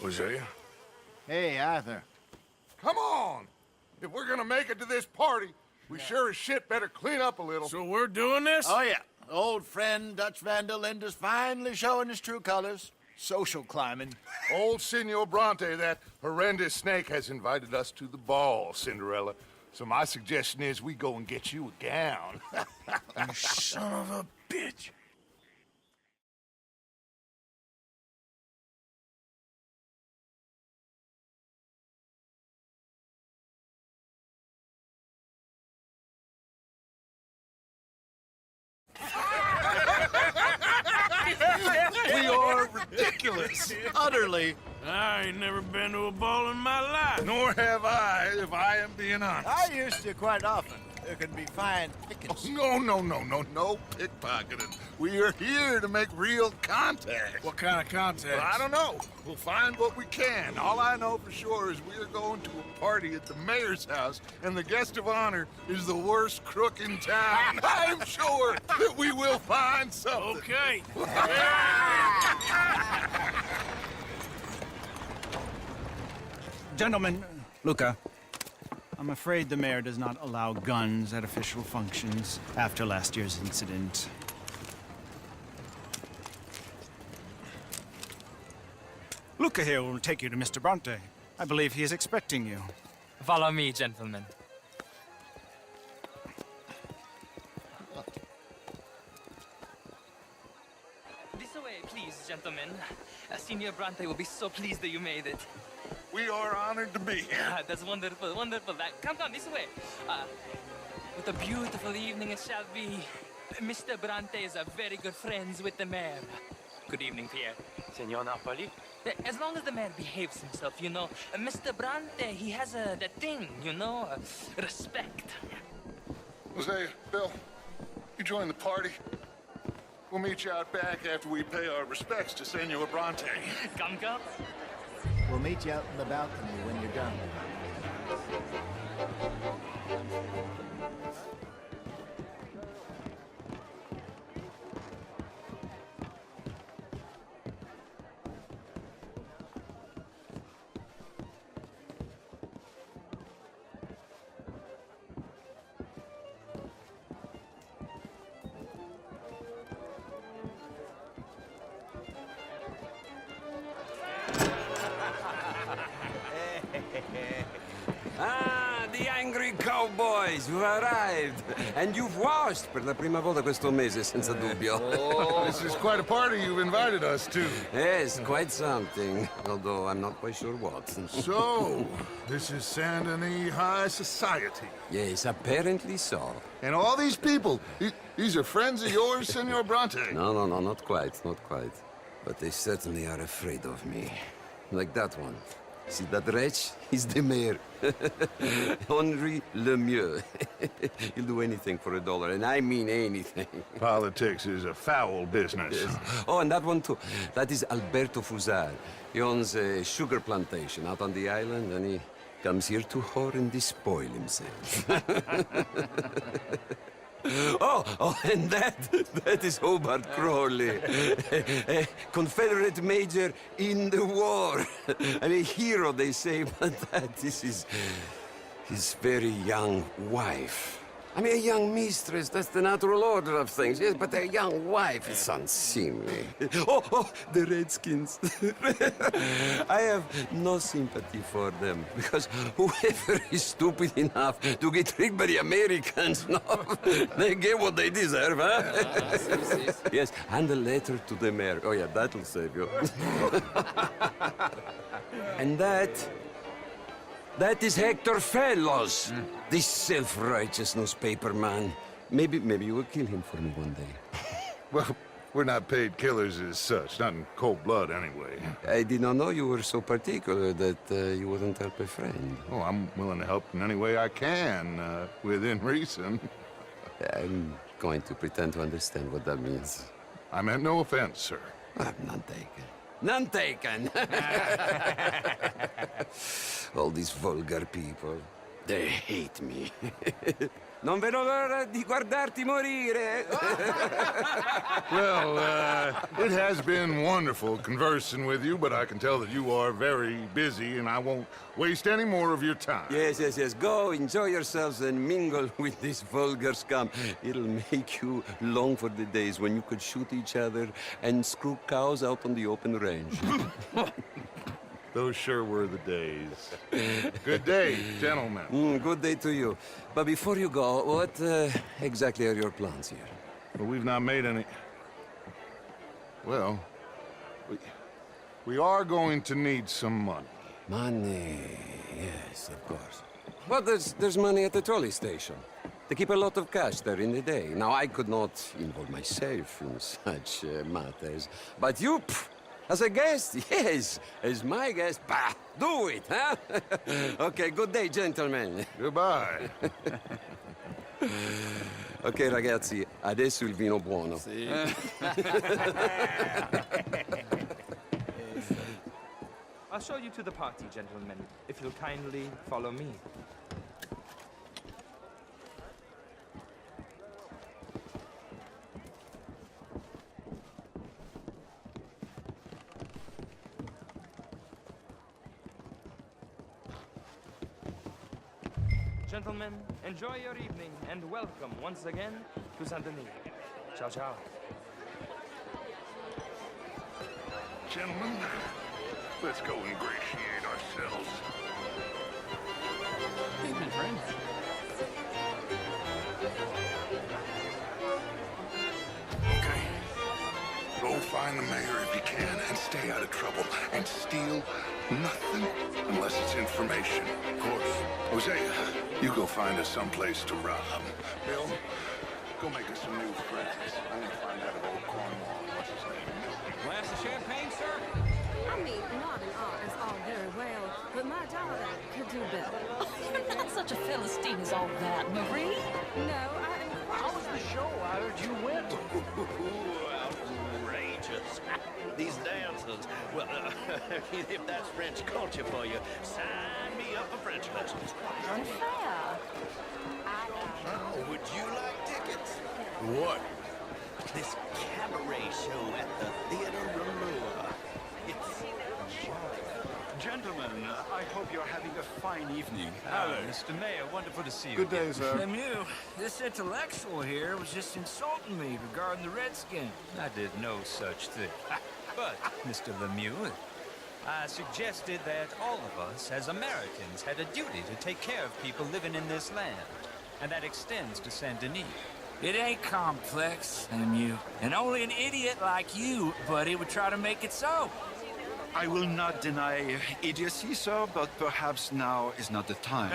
Hosea? Hey, Arthur. Come on! If we're gonna make it to this party, we sure as shit better clean up a little. So we're doing this? Oh, yeah. Old friend Dutch Van der Linde's finally showing his true colors. Social climbing. Old Senor Bronte, that horrendous snake, has invited us to the ball, Cinderella. So my suggestion is we go and get you a gown. You son of a bitch. We are ridiculous. Utterly. I ain't never been to a ball in my life. Nor have I, if I am being honest. I used to quite often. There can be fine pickings. No pickpocketing. We are here to make real contact. What kind of contact? Well, I don't know. We'll find what we can. All I know for sure is we are going to a party at the mayor's house, and the guest of honor is the worst crook in town. I'm sure that we will find something. Okay. Gentlemen, Luca, I'm afraid the mayor does not allow guns at official functions after last year's incident. Luca here will take you to Mr. Bronte. I believe he is expecting you. Follow me, gentlemen. This way, please, gentlemen. Senior Bronte will be so pleased that you made it. We are honored to be here. That's wonderful, wonderful. Come, this way. What a beautiful evening it shall be. Mr. Bronte is a very good friends with the mayor. Good evening, Pierre. Senor Napoli? As long as the mayor behaves himself, you know. Mr. Bronte, he has that thing, you know, respect. Jose, Bill, you join the party. We'll meet you out back after we pay our respects to Senor Bronte. Come. We'll meet you out in the balcony when you're done. Ah, the angry cowboys, you've arrived. And you've washed per la prima volta questo mese, senza dubbio. This is quite a party you've invited us to. Yes, quite something. Although I'm not quite sure what. So, this is Saint Denis High Society. Yes, apparently so. And all these people, these are friends of yours, Senor Bronte? No, not quite. But they certainly are afraid of me. Like that one. See that wretch? He's the mayor. Henri Lemieux. He'll do anything for $1, and I mean anything. Politics is a foul business. Yes. Oh, and that one too. That is Alberto Fusar. He owns a sugar plantation out on the island, and he comes here to whore and despoil himself. Oh, and that is Hobart Crawley, a Confederate major in the war. I mean, a hero, they say, but that is his very young wife. I mean, a young mistress, that's the natural order of things, yes, but a young wife is unseemly. Oh, the Redskins. I have no sympathy for them, because whoever is stupid enough to get tricked by the Americans, no, they get what they deserve, huh? Yes, and a letter to the mayor. Oh, yeah, that'll save you. And that is Hector Fellows, this self-righteous newspaper man. Maybe you will kill him for me one day. Well, we're not paid killers as such, not in cold blood anyway. I did not know you were so particular that you wouldn't help a friend. Oh, I'm willing to help in any way I can, within reason. I'm going to pretend to understand what that means. I meant no offense, sir. None taken. None taken! All these vulgar people, they hate me. Non vedo l'ora di guardarti morire. Well, it has been wonderful conversing with you, but I can tell that you are very busy, and I won't waste any more of your time. Yes. Go, enjoy yourselves and mingle with this vulgar scum. It'll make you long for the days when you could shoot each other and screw cows out on the open range. Those sure were the days. Good day, gentlemen. Good day to you. But before you go, what exactly are your plans here? Well, we've not made any... Well, we are going to need some money. Money, yes, of course. Well, there's money at the trolley station. They keep a lot of cash there in the day. Now, I could not involve myself in such matters. But you, as a guest, yes, as my guest, bah, do it, huh? Okay, good day, gentlemen. Goodbye. Ok, ragazzi, adesso il vino buono. I'll show you to the party, gentlemen, if you'll kindly follow me. Gentlemen, enjoy your evening and welcome once again to Saint-Denis. Ciao, ciao. Gentlemen, let's go ingratiate ourselves. Hey, my friend. Okay. Go find the mayor if you can and stay out of trouble. And steal nothing unless it's information. Of course. Hosea, you go find us someplace to rob. Bill, go make us some new friends. I want to find that old Cornwall. What's his name? Glass of champagne, sir? I mean, nodding art is all very well, but my daughter could do better. You're not such a Philistine as all that, Marie. No, I am quite... How was the show? I heard you went. Outrageous. These dances. Well, if that's French culture for you, sign me up for French lessons. Unfair. Would you like tickets? What? This cabaret show at the Theater Rouleur. It's Gentlemen, I hope you're having a fine evening. Hello, Mr. Mayor. Wonderful to see you. Good day, sir. Lemieux, this intellectual here was just insulting me regarding the Redskins. I did no such thing. But, Mr. Lemieux, I suggested that all of us, as Americans, had a duty to take care of people living in this land. And that extends to Saint-Denis. It ain't complex, Lemieux. And only an idiot like you, buddy, would try to make it so. I will not deny idiocy, sir, but perhaps now is not the time.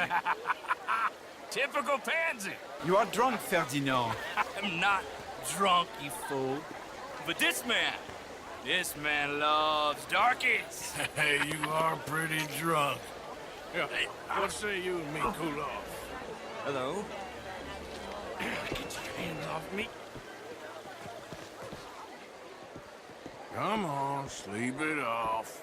Typical pansy. You are drunk, Ferdinand. I'm not drunk, you fool. But this man loves darkies. Hey, you are pretty drunk. Yeah, what say you and me cool off? Hello? Get your hands off me. Come on, sleep it off.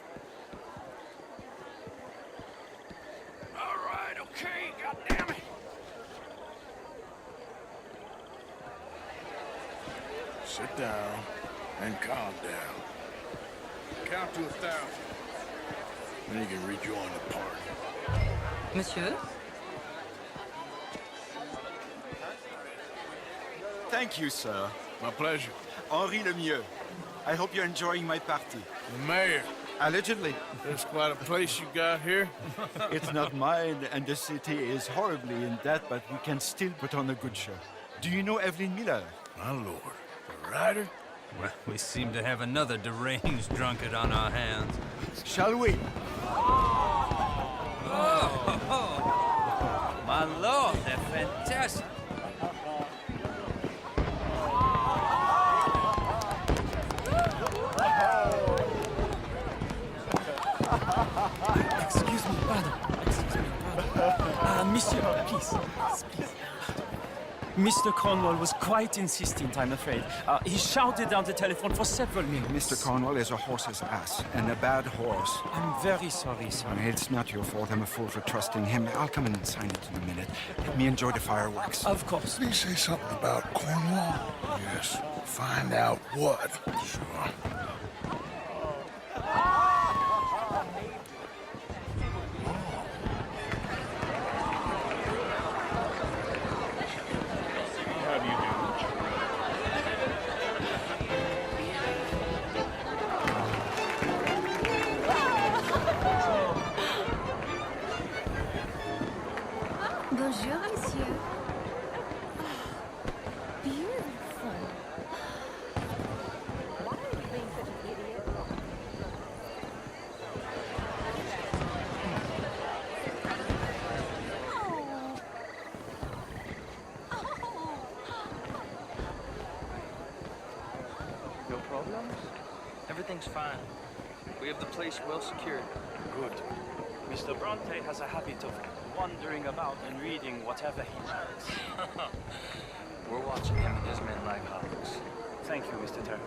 All right, okay, goddammit. Sit down and calm down. Count to 1,000. Then you can rejoin the party. Monsieur? Thank you, sir. My pleasure. Henri Lemieux. I hope you're enjoying my party. The mayor. Allegedly. There's quite a place you got here. It's not mine, and the city is horribly in debt, but we can still put on a good show. Do you know Evelyn Miller? My lord. The writer? Well, we seem to have another deranged drunkard on our hands. Shall we? My lord, they're fantastic. Excuse me, pardon. Monsieur, please. Please. Mr. Cornwall was quite insistent, I'm afraid. He shouted down the telephone for several minutes. Mr. Cornwall is a horse's ass, and a bad horse. I'm very sorry, sir. It's not your fault. I'm a fool for trusting him. I'll come and sign it in a minute. Let me enjoy the fireworks. Of course. Did he say something about Cornwall? Yes. Find out what. Sure. Bonjour, monsieur. Beautiful. Why are you being such an idiot? No problems? Everything's fine. We have the place well secured. Good. Mr. Bronte has a habit of wandering about and reading whatever he likes. We're watching him and his men like hawks. Thank you, Mr. Turner.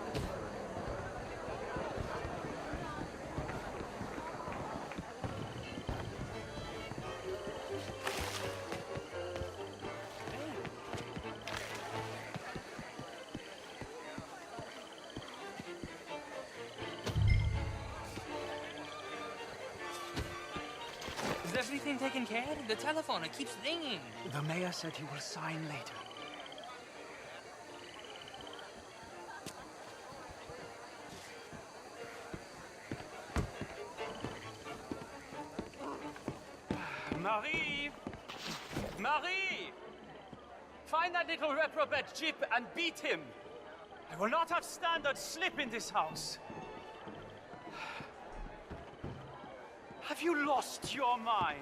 Is everything taken care of? The telephone, it keeps ringing. The mayor said he will sign later. Marie! Marie! Find that little reprobate Jip and beat him. I will not have standard slip in this house. Have you lost your mind?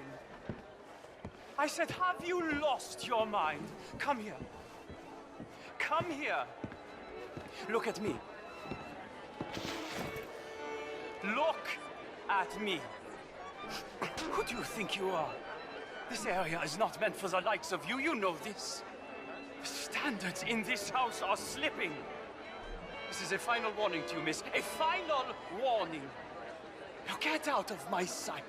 I said, have you lost your mind? Come here. Come here. Look at me. Look at me. Who do you think you are? This area is not meant for the likes of you. You know this. The standards in this house are slipping. This is a final warning to you, miss. A final warning. Now get out of my sight.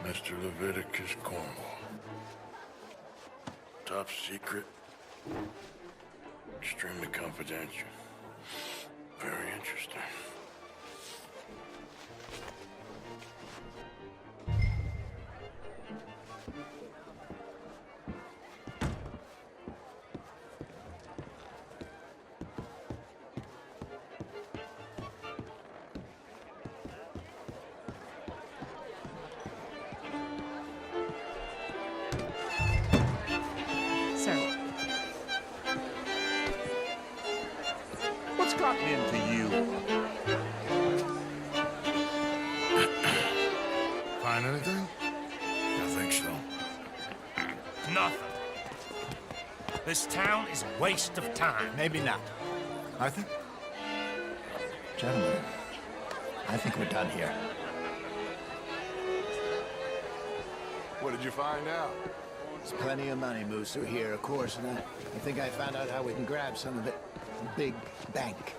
Mr. Leviticus Cornwall. Top secret. Extremely confidential. Very interesting. What's gotten into you? Find anything? I think so. Nothing. This town is a waste of time. Maybe not. Arthur? Gentlemen, I think we're done here. What did you find out? There's plenty of money moves through here, of course, and I think I found out how we can grab some of it. A big bank.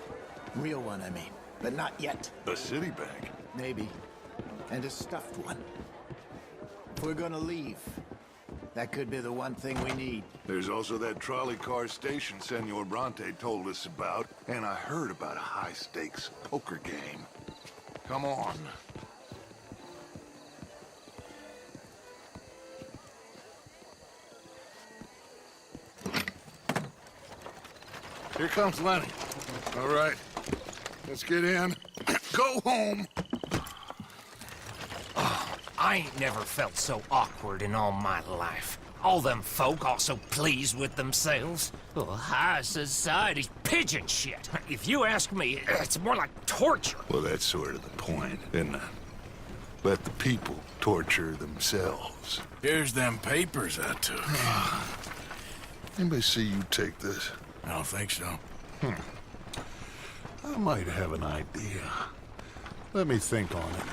Real one, I mean. But not yet. A city bank? Maybe. And a stuffed one. If we're gonna leave, that could be the one thing we need. There's also that trolley car station Senor Bronte told us about, and I heard about a high-stakes poker game. Come on. Here comes Lenny. All right, let's get in. Go home. I ain't never felt so awkward in all my life. All them folk all so pleased with themselves. Oh, high society's pigeon shit. If you ask me, it's more like torture. Well, that's sort of the point, isn't it? Let the people torture themselves. Here's them papers I took. Anybody see you take this? I don't think so. I might have an idea. Let me think on it.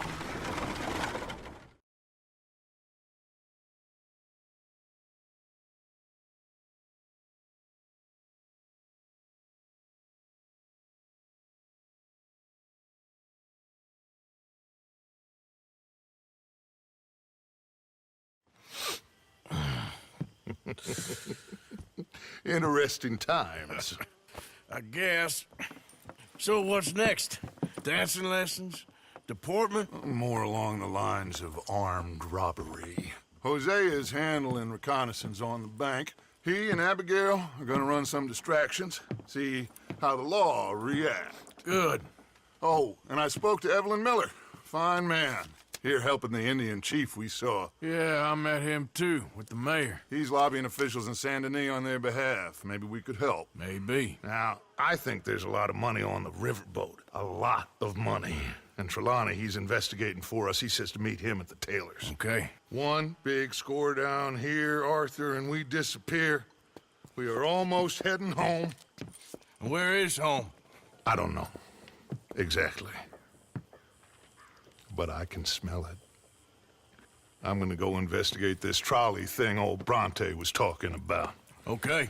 Interesting times. I guess. So what's next? Dancing lessons? Deportment? More along the lines of armed robbery. Jose is handling reconnaissance on the bank. He and Abigail are gonna run some distractions, see how the law reacts. Good. Oh, and I spoke to Evelyn Miller. Fine man. Here helping the Indian chief we saw. Yeah, I met him too, with the mayor. He's lobbying officials in Saint Denis on their behalf. Maybe we could help. Maybe. Now, I think there's a lot of money on the riverboat. A lot of money. And Trelawney, he's investigating for us. He says to meet him at the Taylor's. Okay. One big score down here, Arthur, and we disappear. We are almost heading home. Where is home? I don't know. Exactly. But I can smell it. I'm gonna go investigate this trolley thing old Bronte was talking about. Okay.